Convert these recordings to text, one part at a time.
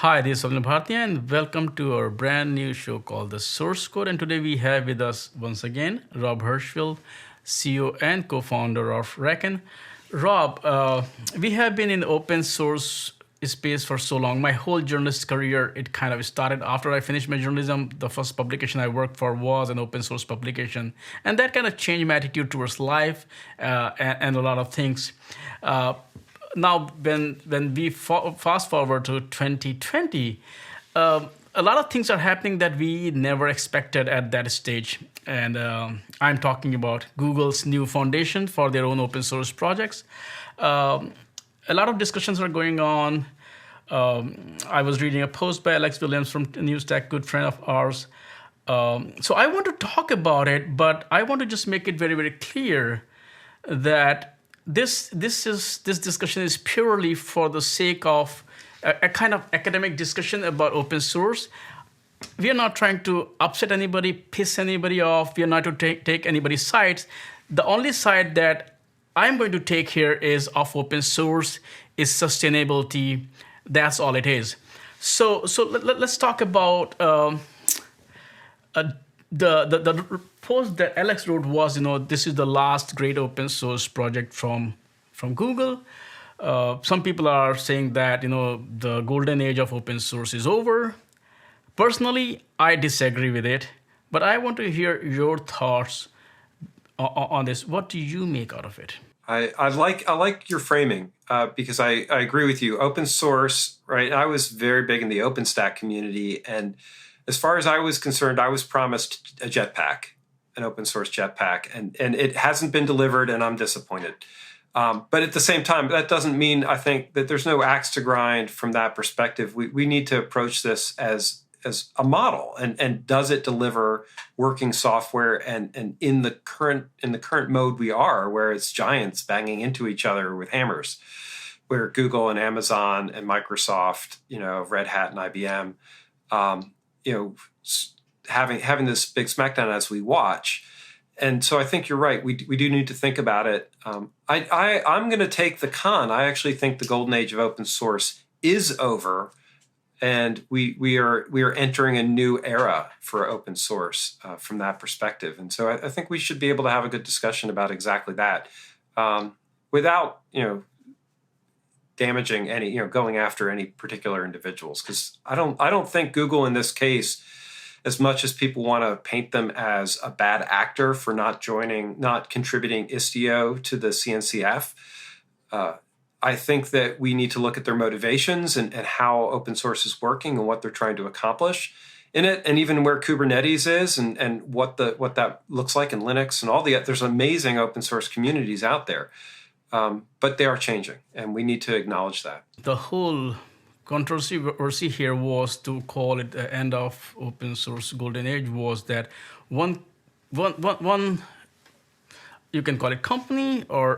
Hi, this is Swapnil Bhartia, and welcome to our brand new show called The Source Code. And today we have with us once again Rob Hirschfield, CEO and co founder of Reckon. Rob, we have been in open source space for so long. My whole journalist career, it kind of started after I finished my journalism. The first publication I worked for was an open source publication. And that kind of changed my attitude towards life and a lot of things. Uh, Now when we fast forward to 2020, a lot of things are happening that we never expected at that stage. And I'm talking about Google's new foundation for their own open source projects. A lot of discussions are going on. I was reading a post by Alex Williams from NewsTech, good friend of ours. So I want to talk about it, but I want to just make it very, very clear that this discussion is purely for the sake of a kind of academic discussion about open source. We are not trying to upset anybody, piss anybody off. We are not to take anybody's sides. The only side that I'm going to take here is of open source is sustainability. That's all it is. So let's talk about uh, the post that Alex wrote was, this is the last great open source project from Google. Some people are saying that the golden age of open source is over. Personally, I disagree with it, but I want to hear your thoughts on this. What do you make out of it? I like your framing because I agree with you. Open source, right? I was very big in the OpenStack community, and as far as I was concerned, I was promised a jetpack, an open source jetpack, and it hasn't been delivered, and I'm disappointed. But at the same time, that doesn't mean I think that there's no axe to grind from that perspective. We need to approach this as a model, and does it deliver working software? And in the current mode we are, where it's giants banging into each other with hammers, where Google and Amazon and Microsoft, Red Hat and IBM. Having this big smackdown as we watch. And so I think you're right. We do need to think about it. I'm going to take the con. I actually think the golden age of open source is over, and we are entering a new era for open source from that perspective. And so I think we should be able to have a good discussion about exactly that, without damaging any, going after any particular individuals. Because I don't think Google in this case, as much as people want to paint them as a bad actor for not contributing Istio to the CNCF, I think that we need to look at their motivations and how open source is working and what they're trying to accomplish in it, and even where Kubernetes is and what that looks like in Linux and there's amazing open source communities out there. But they are changing, and we need to acknowledge that. The whole controversy here was to call it the end of open source golden age was that one you can call it company or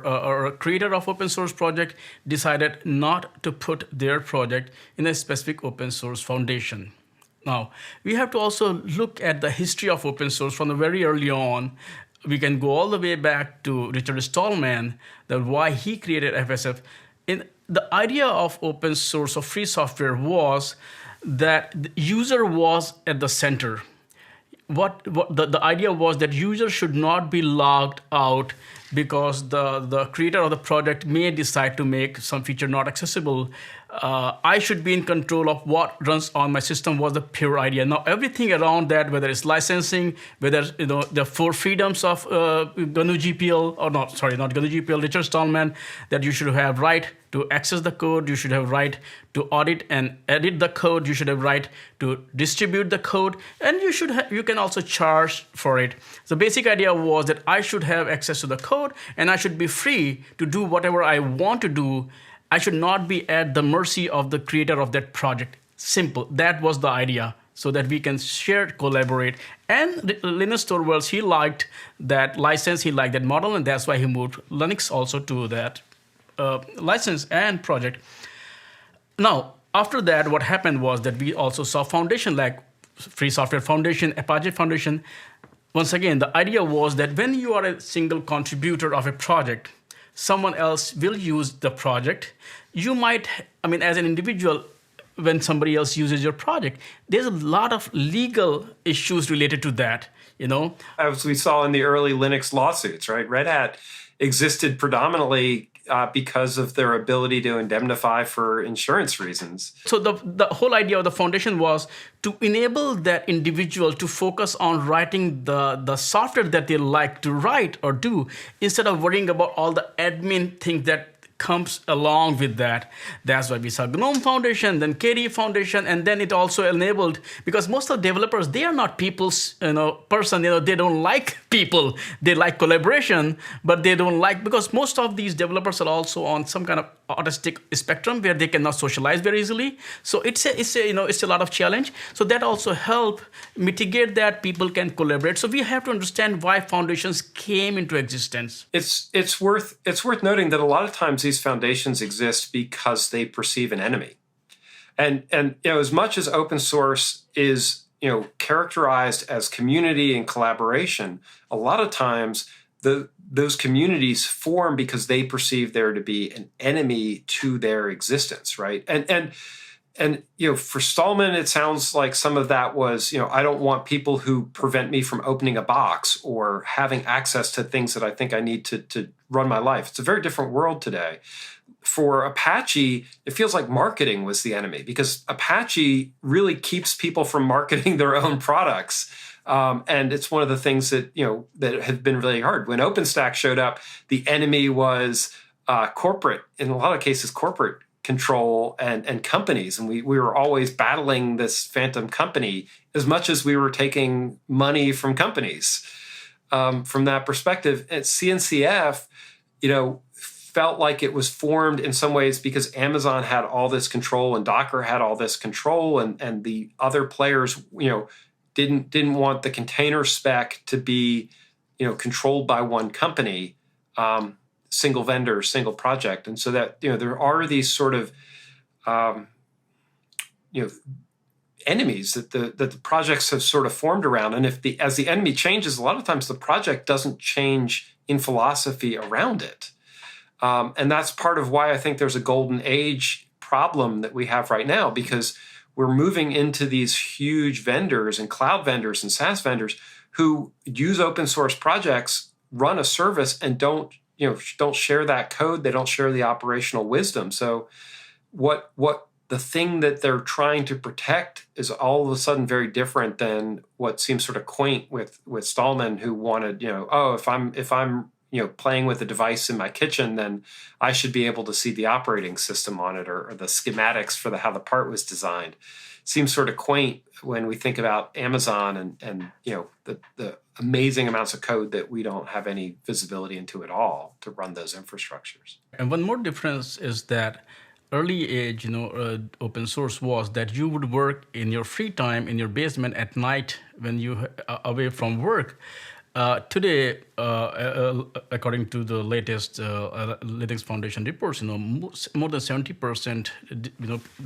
a creator of open source project decided not to put their project in a specific open source foundation. Now, we have to also look at the history of open source from the very early on. We can go all the way back to Richard Stallman, that why he created FSF. The idea of open source or free software was that the user was at the center. What the idea was that users should not be logged out because the creator of the project may decide to make some feature not accessible. I should be in control of what runs on my system was the pure idea. Now everything around that, whether it's licensing, whether the four freedoms of GNU GPL, or not GNU GPL, Richard Stallman, that you should have right to access the code, you should have right to audit and edit the code, you should have right to distribute the code, and you can also charge for it. The basic idea was that I should have access to the code and I should be free to do whatever I want to do. I should not be at the mercy of the creator of that project. Simple. That was the idea, so that we can share, collaborate. And Linus Torvalds, he liked that license, he liked that model, and that's why he moved Linux also to that license and project. Now, after that, what happened was that we also saw foundation like Free Software Foundation, Apache Foundation. Once again, the idea was that when you are a single contributor of a project, someone else will use the project. You might, as an individual, when somebody else uses your project. There's a lot of legal issues related to that, you know. As we saw in the early Linux lawsuits, right? Red Hat existed predominantly because of their ability to indemnify for insurance reasons. So the whole idea of the foundation was to enable that individual to focus on writing the software that they like to write or do, instead of worrying about all the admin things that comes along with that. That's why we saw GNOME Foundation, then KDE Foundation, and then it also enabled, because most of the developers, they are not people's person. They don't like people. They like collaboration, but they don't like, because most of these developers are also on some kind of autistic spectrum where they cannot socialize very easily. So it's a lot of challenge. So that also help mitigate that people can collaborate. So we have to understand why foundations came into existence. It's worth noting that a lot of times these foundations exist because they perceive an enemy, and as much as open source is characterized as community and collaboration, a lot of times those communities form because they perceive there to be an enemy to their existence, right? And for Stallman, it sounds like some of that was, I don't want people who prevent me from opening a box or having access to things that I think I need to run my life. It's a very different world today. For Apache, it feels like marketing was the enemy, because Apache really keeps people from marketing their own products. And it's one of the things that, that have been really hard. When OpenStack showed up, the enemy was corporate, in a lot of cases, corporate control and companies. And we were always battling this phantom company as much as we were taking money from companies. From that perspective, at CNCF, felt like it was formed in some ways because Amazon had all this control and Docker had all this control, and the other players, didn't want the container spec to be, controlled by one company, single vendor, single project. And so that, there are these sort of, enemies that the projects have sort of formed around. And as the enemy changes, a lot of times the project doesn't change in philosophy around it. And that's part of why I think there's a golden age problem that we have right now, because we're moving into these huge vendors and cloud vendors and SaaS vendors who use open source projects, run a service, and don't share that code. They don't share the operational wisdom. So what the thing that they're trying to protect is all of a sudden very different than what seems sort of quaint with Stallman, who wanted, if I'm playing with a device in my kitchen, then I should be able to see the operating system on it, or the schematics for how the part was designed. Seems sort of quaint when we think about Amazon and the amazing amounts of code that we don't have any visibility into at all to run those infrastructures. And one more difference is that early age, open source was that you would work in your free time in your basement at night when you are away from work. Today, according to the latest Linux Foundation reports, more than 70%,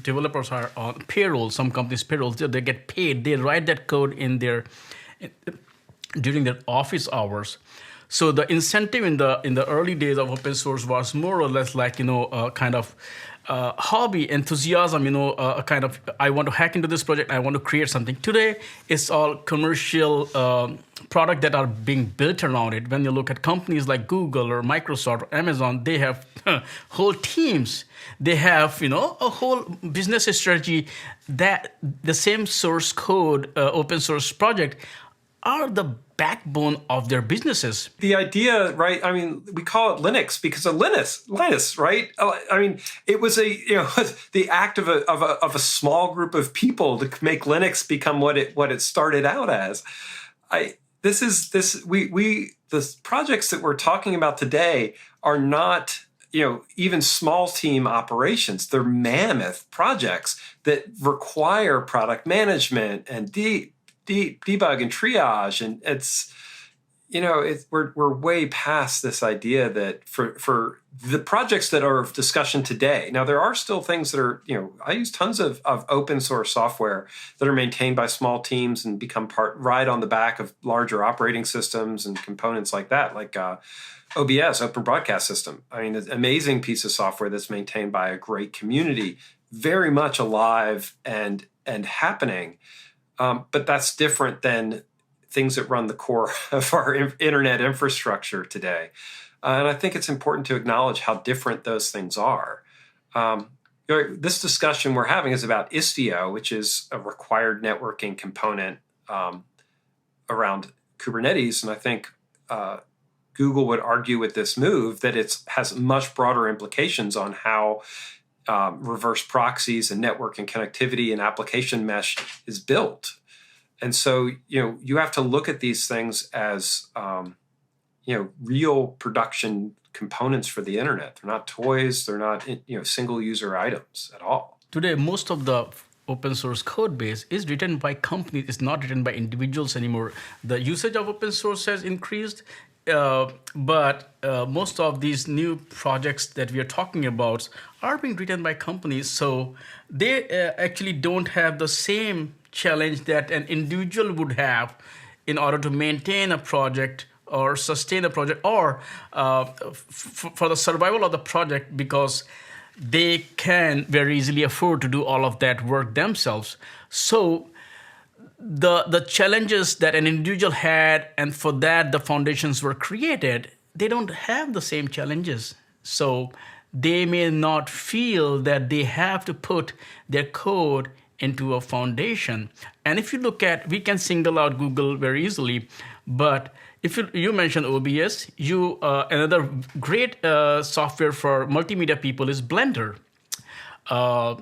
developers are on payroll. Some companies' payrolls, they get paid. They write that code during their office hours. So the incentive in the early days of open source was more or less like kind of hobby, enthusiasm, kind of, I want to hack into this project, I want to create something. Today, it's all commercial products that are being built around it. When you look at companies like Google or Microsoft or Amazon, they have whole teams. They have, a whole business strategy that the same source code, open source project are the backbone of their businesses. The idea, right? I mean, we call it Linux because of Linus, right? I mean, it was the act of a small group of people to make Linux become what it started out as. The projects that we're talking about today are not, even small team operations. They're mammoth projects that require product management and debug and triage, and it's we're way past this idea that for the projects that are of discussion today. Now there are still things that are I use tons of open source software that are maintained by small teams and become ride on the back of larger operating systems and components like that, like OBS, Open Broadcast System. I mean, it's an amazing piece of software that's maintained by a great community. very much alive and happening. But that's different than things that run the core of our internet infrastructure today. And I think it's important to acknowledge how different those things are. This discussion we're having is about Istio, which is a required networking component around Kubernetes. And I think Google would argue with this move that it has much broader implications on how reverse proxies and network and connectivity and application mesh is built. And so, you have to look at these things as, real production components for the internet. They're not toys. They're not, single user items at all. Today, most of the open source code base is written by companies. It's not written by individuals anymore. The usage of open source has increased, but most of these new projects that we are talking about are being written by companies. So they actually don't have the same challenge that an individual would have in order to maintain a project or sustain a project, or for the survival of the project, because they can very easily afford to do all of that work themselves. So the challenges that an individual had, and for that the foundations were created, they don't have the same challenges. So they may not feel that they have to put their code into a foundation. And if you look at, we can single out Google very easily, but if you mentioned OBS, another great software for multimedia people is Blender. So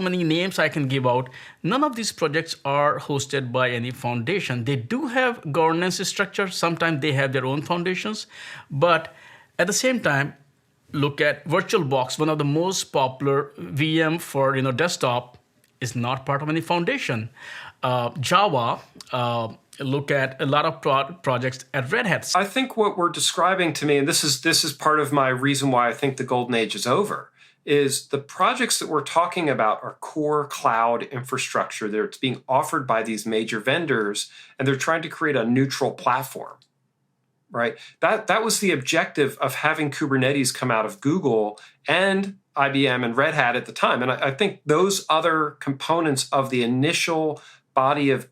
many names I can give out. None of these projects are hosted by any foundation. They do have governance structure. Sometimes they have their own foundations. But at the same time, look at VirtualBox, one of the most popular VM for desktop, is not part of any foundation. Java, look at a lot of projects at Red Hat. I think what we're describing to me, and this is part of my reason why I think the golden age is over, is the projects that we're talking about are core cloud infrastructure. It's being offered by these major vendors, and they're trying to create a neutral platform, right? That was the objective of having Kubernetes come out of Google and IBM and Red Hat at the time. And I think those other components of the initial body of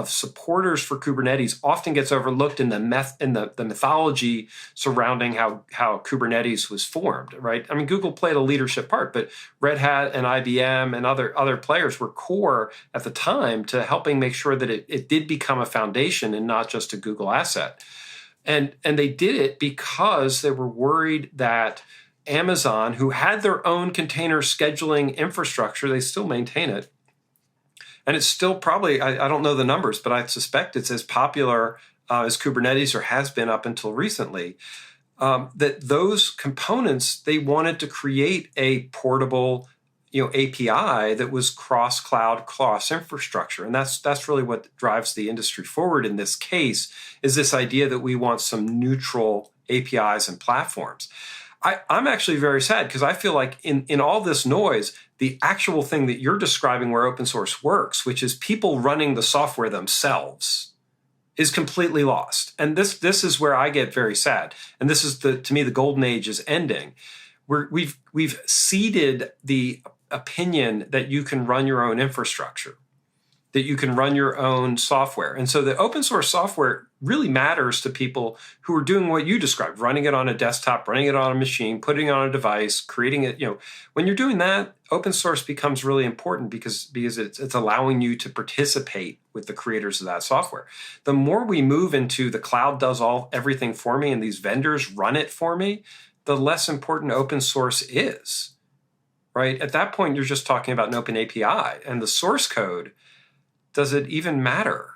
supporters for Kubernetes often gets overlooked in the mythology surrounding how Kubernetes was formed, right? I mean, Google played a leadership part, but Red Hat and IBM and other players were core at the time to helping make sure that it did become a foundation and not just a Google asset. And they did it because they were worried that Amazon, who had their own container scheduling infrastructure, they still maintain it, and it's still probably, I don't know the numbers, but I suspect it's as popular as Kubernetes, or has been up until recently, that those components, they wanted to create a portable API that was cross-cloud, cross-infrastructure. And that's really what drives the industry forward in this case, is this idea that we want some neutral APIs and platforms. I'm actually very sad, because I feel like in all this noise, the actual thing that you're describing where open source works, which is people running the software themselves, is completely lost. And this is where I get very sad. And this is to me, the golden age is ending. We've ceded the opinion that you can run your own infrastructure, that you can run your own software. And so the open source software really matters to people who are doing what you described, running it on a desktop, running it on a machine, putting it on a device, creating it. When you're doing that, open source becomes really important because it's allowing you to participate with the creators of that software. The more we move into the cloud does everything for me and these vendors run it for me, the less important open source is, right? At that point, you're just talking about an open API, and the source code, does it even matter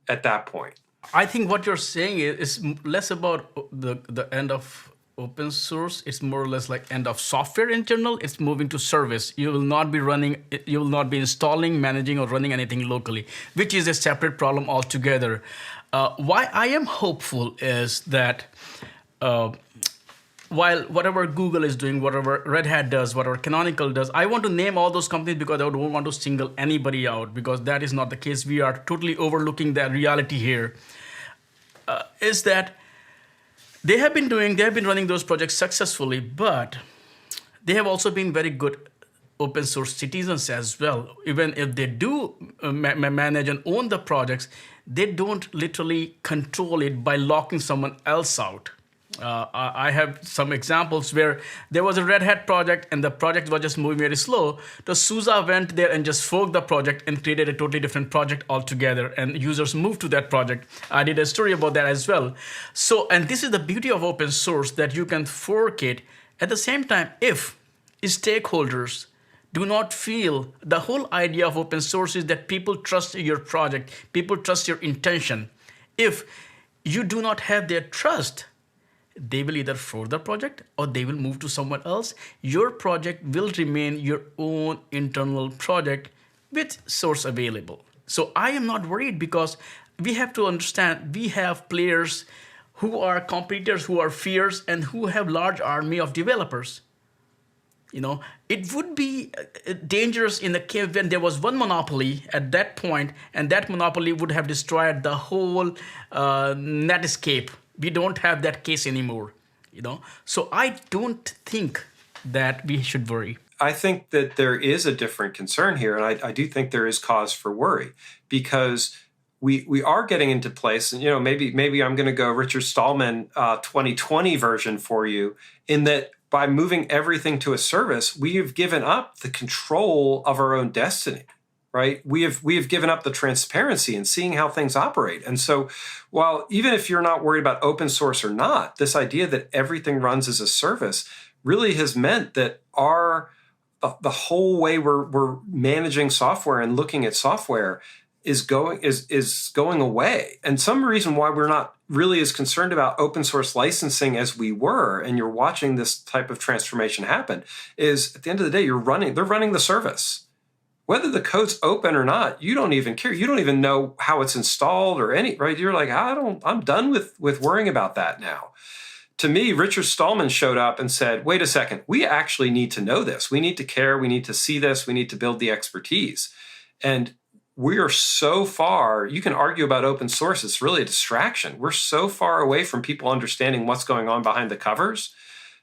at that point? I think what you're saying is less about the end of open source. It's more or less like end of software in general. It's moving to service. You will not be installing, managing, or running anything locally, which is a separate problem altogether. Why I am hopeful is that while whatever Google is doing, whatever Red Hat does, whatever Canonical does, I want to name all those companies because I don't want to single anybody out, because that is not the case. We are totally overlooking that reality here. Is that they have been running those projects successfully, but they have also been very good open source citizens as well. Even if they do manage and own the projects, they don't literally control it by locking someone else out. I have some examples where there was a Red Hat project and the project was just moving very slow. So SUSE went there and just forked the project and created a totally different project altogether, and users moved to that project. I did a story about that as well. So, and this is the beauty of open source, that you can fork it. At the same time, if stakeholders do not feel, the whole idea of open source is that people trust your project, people trust your intention. If you do not have their trust, they will either fork the project or they will move to someone else. Your project will remain your own internal project with source available. So I am not worried, because we have to understand we have players who are competitors, who are fierce, and who have large army of developers. It would be dangerous in the case when there was one monopoly at that point, and that monopoly would have destroyed the whole Netscape. We don't have that case anymore. So I don't think that we should worry. I think that there is a different concern here, and I do think there is cause for worry, because we are getting into place, and maybe I'm going to go Richard Stallman 2020 version for you, in that by moving everything to a service, we have given up the control of our own destiny. Right? We have given up the transparency and seeing how things operate. And so, while even if you're not worried about open source or not, this idea that everything runs as a service really has meant that the whole way we're managing software and looking at software is going away. And some reason why we're not really as concerned about open source licensing as we were, and you're watching this type of transformation happen, is at the end of the day, they're running the service. Whether the code's open or not, you don't even care. You don't even know how it's installed or right? You're like, I'm done with worrying about that now. To me, Richard Stallman showed up and said, wait a second, we actually need to know this. We need to care. We need to see this. We need to build the expertise. And we are so far, you can argue about open source, it's really a distraction. We're so far away from people understanding what's going on behind the covers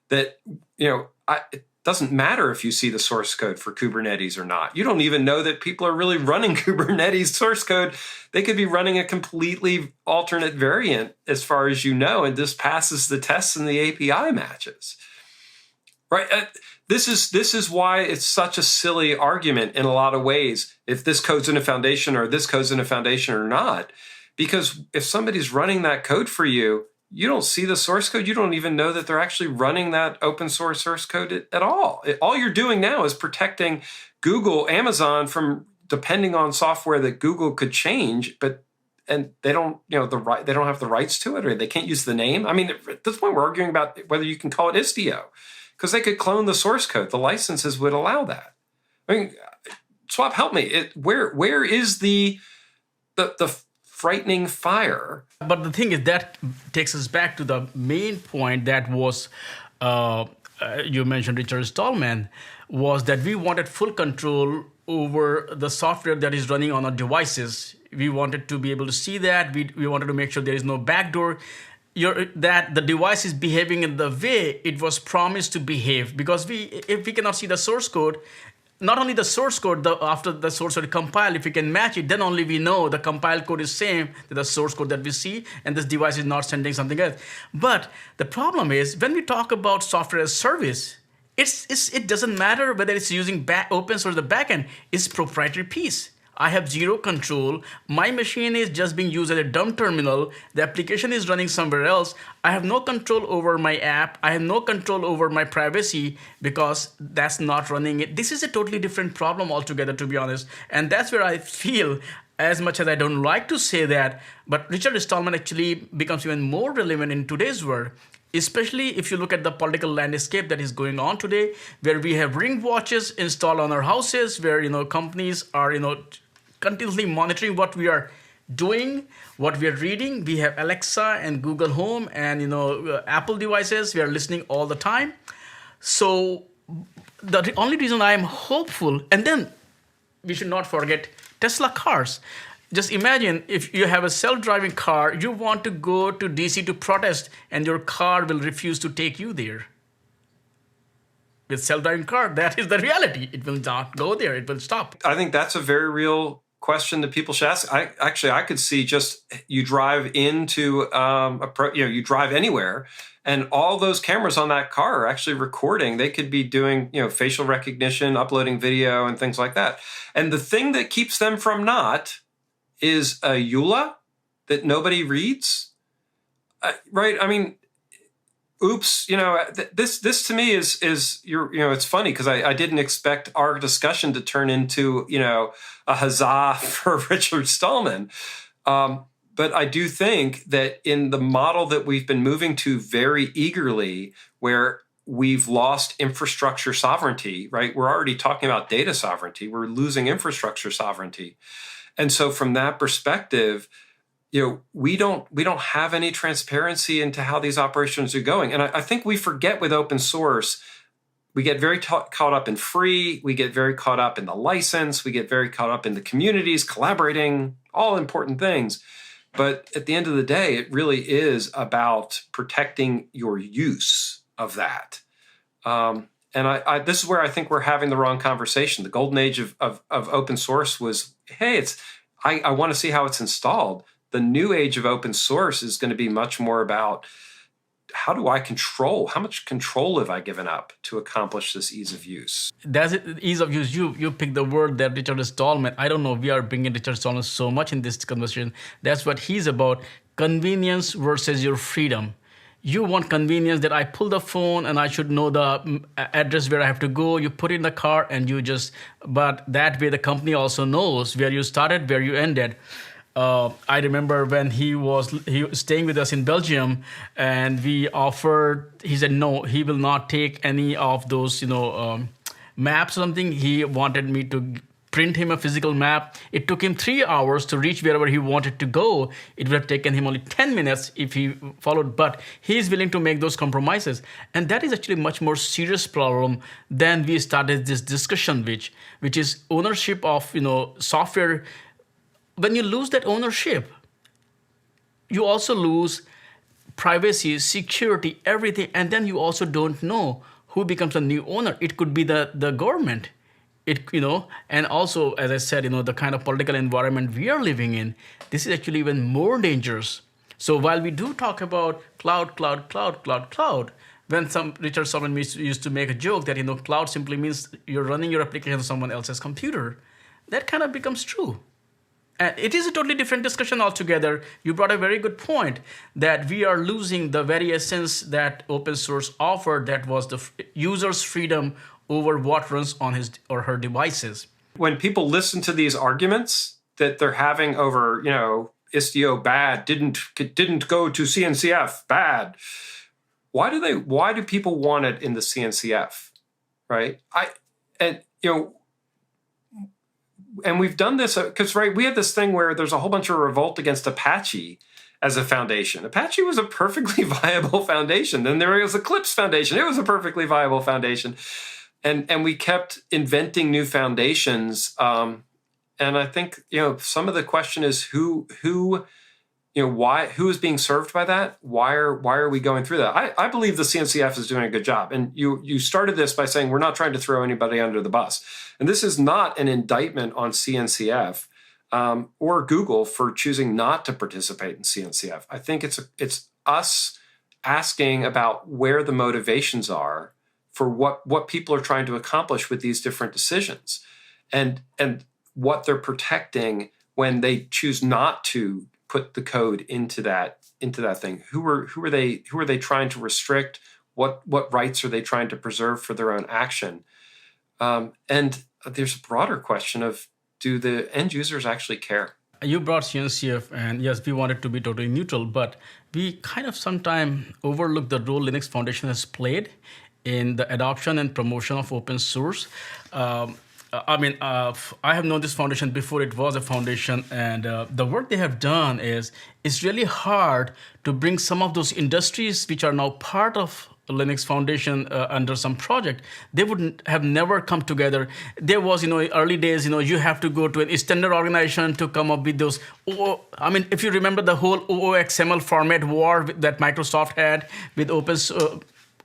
that, it doesn't matter if you see the source code for Kubernetes or not. You don't even know that people are really running Kubernetes source code. They could be running a completely alternate variant as far as you know, and this passes the tests and the API matches. Right? This is why it's such a silly argument in a lot of ways, if this code's in a foundation or this code's in a foundation or not. Because if somebody's running that code for you, you don't see the source code. You don't even know that they're actually running that open source code at all. All you're doing now is protecting Google, Amazon from depending on software that Google could change, and they don't, they don't have the rights to it, or they can't use the name. I mean, at this point, we're arguing about whether you can call it Istio, because they could clone the source code. The licenses would allow that. I mean, Swap, help me. Where is the frightening fire? But the thing is, that takes us back to the main point that was, you mentioned Richard Stallman, was that we wanted full control over the software that is running on our devices. We wanted to be able to see that. We wanted to make sure there is no backdoor. That the device is behaving in the way it was promised to behave. Because if we cannot see the source code, not only the source code, after the source code compiled, if we can match it, then only we know the compiled code is same to the source code that we see, and this device is not sending something else. But the problem is, when we talk about software as service, it doesn't matter whether it's using open source or the backend. It's proprietary piece. I have zero control. My machine is just being used as a dumb terminal. The application is running somewhere else. I have no control over my app. I have no control over my privacy, because that's not running it. This is a totally different problem altogether, to be honest. And that's where I feel, as much as I don't like to say that, but Richard Stallman actually becomes even more relevant in today's world. Especially if you look at the political landscape that is going on today, where we have Ring watches installed on our houses, where companies are continuously monitoring what we are doing, what we are reading. We have Alexa and Google Home and Apple devices. We are listening all the time. So the only reason I am hopeful, and then we should not forget Tesla cars. Just imagine if you have a self-driving car, you want to go to DC to protest, and your car will refuse to take you there. with self-driving car, that is the reality. It will not go there. It will stop. I think that's a very real question that people should ask. I could see just you drive into you drive anywhere, and all those cameras on that car are actually recording. They could be doing facial recognition, uploading video, and things like that. And the thing that keeps them from not is a EULA that nobody reads, right? I mean, oops, this to me is it's funny because I didn't expect our discussion to turn into a huzzah for Richard Stallman, but I do think that in the model that we've been moving to very eagerly, where we've lost infrastructure sovereignty, right? We're already talking about data sovereignty. We're losing infrastructure sovereignty, and so from that perspective, we don't have any transparency into how these operations are going. And I think we forget with open source, we get very caught up in free, we get very caught up in the license, we get very caught up in the communities, collaborating, all important things. But at the end of the day, it really is about protecting your use of that. And this is where I think we're having the wrong conversation. The golden age of open source was, hey, I want to see how it's installed. The new age of open source is going to be much more about how much control have I given up to accomplish this ease of use? That's it, ease of use. You pick the word that Richard Stallman. I don't know. We are bringing Richard Stallman so much in this conversation. That's what he's about. Convenience versus your freedom. You want convenience that I pull the phone and I should know the address where I have to go. You put it in the car and but that way the company also knows where you started, where you ended. I remember when he was staying with us in Belgium, and we offered. He said no, he will not take any of those, maps or something. He wanted me to print him a physical map. It took him 3 hours to reach wherever he wanted to go. It would have taken him only 10 minutes if he followed, but he is willing to make those compromises. And that is actually a much more serious problem than we started this discussion, which is ownership of software. When you lose that ownership, you also lose privacy, security, everything. And then you also don't know who becomes a new owner. It could be the government. And also, as I said, the kind of political environment we are living in, this is actually even more dangerous. So while we do talk about cloud, when Richard Stallman used to make a joke that, cloud simply means you're running your application on someone else's computer, that kind of becomes true. And it is a totally different discussion altogether. You brought a very good point that we are losing the very essence that open source offered, that was the user's freedom over what runs on his or her devices. When people listen to these arguments that they're having over, Istio bad, didn't go to CNCF bad, why do people want it in the CNCF, right? And we've done this because, right, we had this thing where there's a whole bunch of revolt against Apache as a foundation. Apache was a perfectly viable foundation. Then there was Eclipse Foundation. It was a perfectly viable foundation. And we kept inventing new foundations. And I think, some of the question is who is being served by that? Why are we going through that? I believe the CNCF is doing a good job. And you started this by saying we're not trying to throw anybody under the bus. And this is not an indictment on CNCF or Google for choosing not to participate in CNCF. I think it's us asking about where the motivations are for what people are trying to accomplish with these different decisions, and what they're protecting when they choose not to put the code into that thing. Who are they trying to restrict? What rights are they trying to preserve for their own action? And there's a broader question of, do the end users actually care? You brought CNCF, and yes, we want it to be totally neutral, but we kind of sometimes overlook the role Linux Foundation has played in the adoption and promotion of open source. I have known this foundation before it was a foundation, and the work they have done is it's really hard to bring some of those industries which are now part of Linux Foundation under some project. They would have never come together. There was, early days, you have to go to an standard organization to come up with those. If you remember the whole OOXML format war that Microsoft had with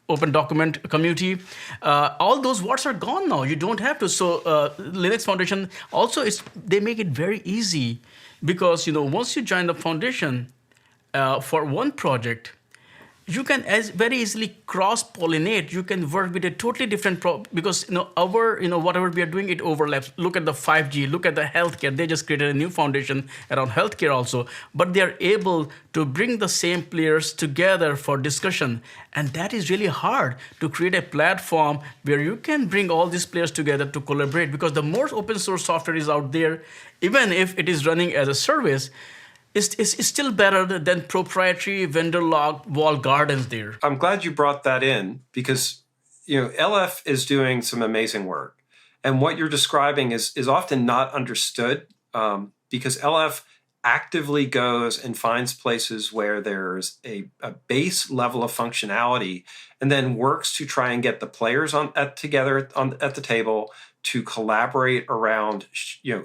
open document community. All those words are gone now. You don't have to. So Linux Foundation also they make it very easy because once you join the foundation for one project, you can very easily cross pollinate. You can work with a totally different because our whatever we are doing, it overlaps. Look at the 5G, look at the healthcare. They just created a new foundation around healthcare also, but they are able to bring the same players together for discussion. And that is really hard, to create a platform where you can bring all these players together to collaborate, because the more open source software is out there, even if it is running as a service, it's still better than proprietary vendor locked wall gardens there. I'm glad you brought that in, because LF is doing some amazing work, and what you're describing is often not understood, because LF actively goes and finds places where there's a base level of functionality, and then works to try and get the players together at the table to collaborate around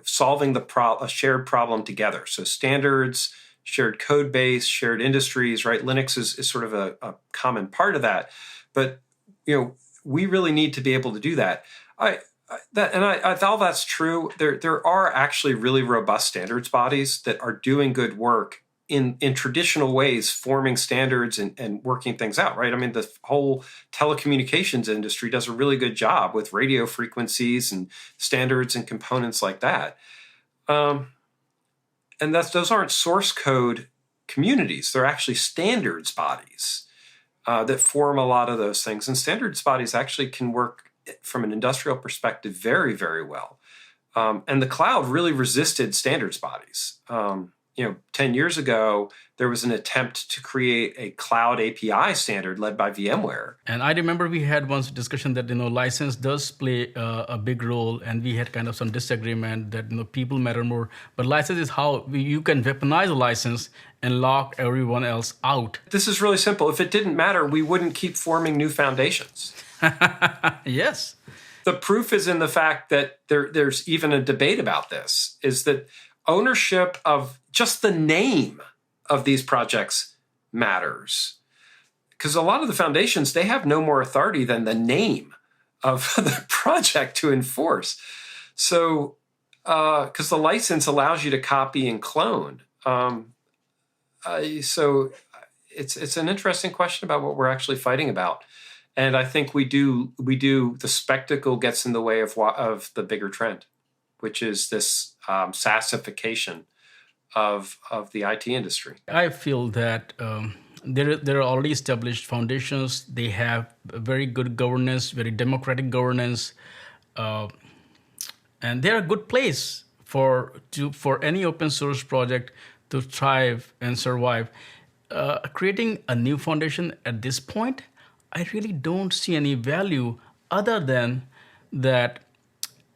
solving a shared problem together. So standards, shared code base, shared industries, right? Linux is sort of a common part of that. But we really need to be able to do that. I all that's true. There are actually really robust standards bodies that are doing good work in traditional ways, forming standards and working things out, right? I mean, the whole telecommunications industry does a really good job with radio frequencies and standards and components like that. And those aren't source code communities. They're actually standards bodies that form a lot of those things. And standards bodies actually can work from an industrial perspective very, very well. And the cloud really resisted standards bodies. 10 years ago, there was an attempt to create a cloud API standard led by VMware. And I remember we had once a discussion that license does play a big role, and we had kind of some disagreement that people matter more. But license is how you can weaponize a license and lock everyone else out. This is really simple. If it didn't matter, we wouldn't keep forming new foundations. Yes. The proof is in the fact that there's even a debate about this, is that ownership of just the name of these projects matters. Because a lot of the foundations, they have no more authority than the name of the project to enforce. So, because the license allows you to copy and clone. So it's an interesting question about what we're actually fighting about. And I think we do, the spectacle gets in the way of the bigger trend, which is this SaaSification of the IT industry. I feel that there are already established foundations. They have very good governance, very democratic governance, and they're a good place for any open source project to thrive and survive. Creating a new foundation at this point, I really don't see any value other than that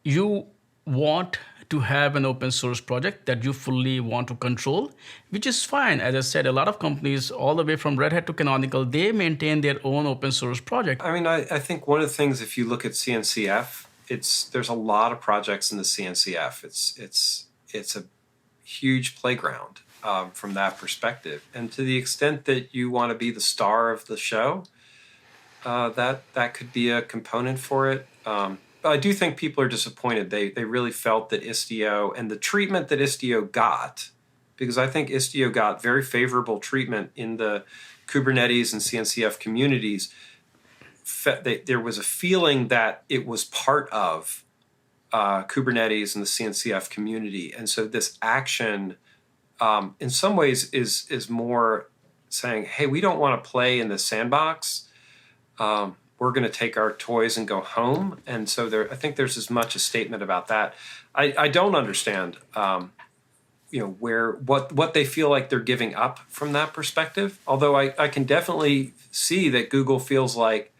you want to have an open source project that you fully want to control, which is fine. As I said, a lot of companies, all the way from Red Hat to Canonical, they maintain their own open source project. I mean, I think one of the things, if you look at CNCF, there's a lot of projects in the CNCF. It's a huge playground from that perspective. And to the extent that you want to be the star of the show, that could be a component for it. I do think people are disappointed. They really felt that Istio and the treatment that Istio got, because I think Istio got very favorable treatment in the Kubernetes and CNCF communities. There was a feeling that it was part of Kubernetes and the CNCF community. And so this action, in some ways, is more saying, hey, we don't want to play in the sandbox. We're going to take our toys and go home. And so I think there's as much a statement about that. I don't understand, what they feel like they're giving up from that perspective. Although I can definitely see that Google feels like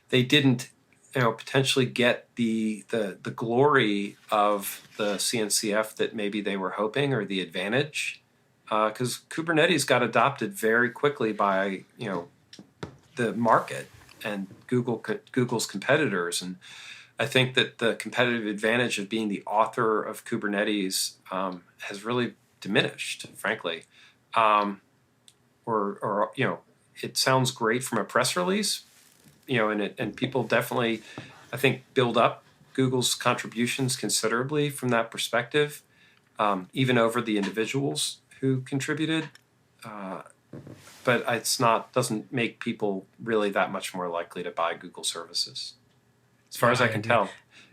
they didn't, potentially get the glory of the CNCF that maybe they were hoping, or the advantage, because Kubernetes got adopted very quickly by the market and Google's competitors. And I think that the competitive advantage of being the author of Kubernetes has really diminished, frankly. It sounds great from a press release, and people definitely, I think, build up Google's contributions considerably from that perspective, even over the individuals who contributed. But doesn't make people really that much more likely to buy Google services, as far as I can tell.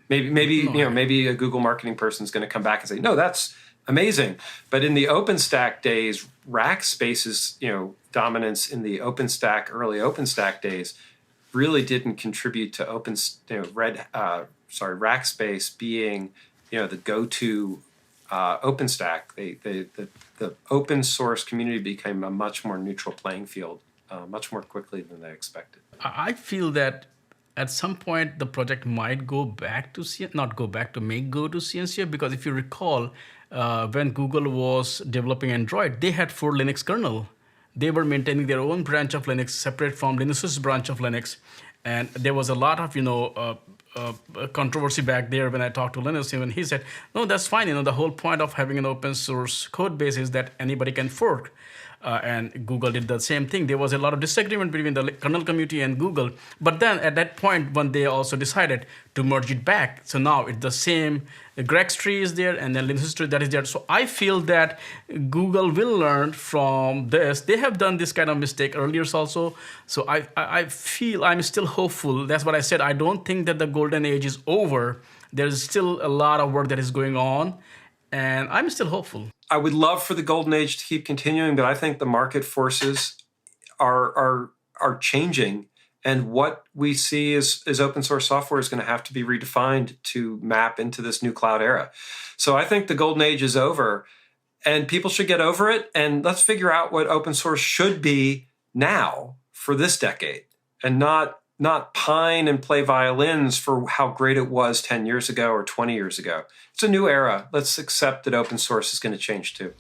Maybe a Google marketing person is going to come back and say, no, that's amazing. But in the OpenStack days, Rackspace's dominance in the early OpenStack days really didn't contribute to Rackspace being the go-to OpenStack. The open source community became a much more neutral playing field much more quickly than they expected. I feel that at some point the project might go back to not go back to make go to CNCF, because if you recall, when Google was developing Android, they had 4 Linux kernel. They were maintaining their own branch of Linux separate from Linux's branch of Linux. And there was a lot of, controversy back there when I talked to Linus, and he said, no, that's fine. The whole point of having an open source code base is that anybody can fork. And Google did the same thing. There was a lot of disagreement between the kernel community and Google. But then at that point, when they also decided to merge it back, so now it's the same. Greg's tree is there, and then Linus' tree that is there. So I feel that Google will learn from this. They have done this kind of mistake earlier also. So I feel I'm still hopeful. That's what I said. I don't think that the golden age is over. There's still a lot of work that is going on, and I'm still hopeful. I would love for the golden age to keep continuing, but I think the market forces are changing, and what we see is open source software is going to have to be redefined to map into this new cloud era. So I think the golden age is over, and people should get over it, and let's figure out what open source should be now for this decade, and not pine and play violins for how great it was 10 years ago or 20 years ago. It's a new era. Let's accept that open source is going to change too.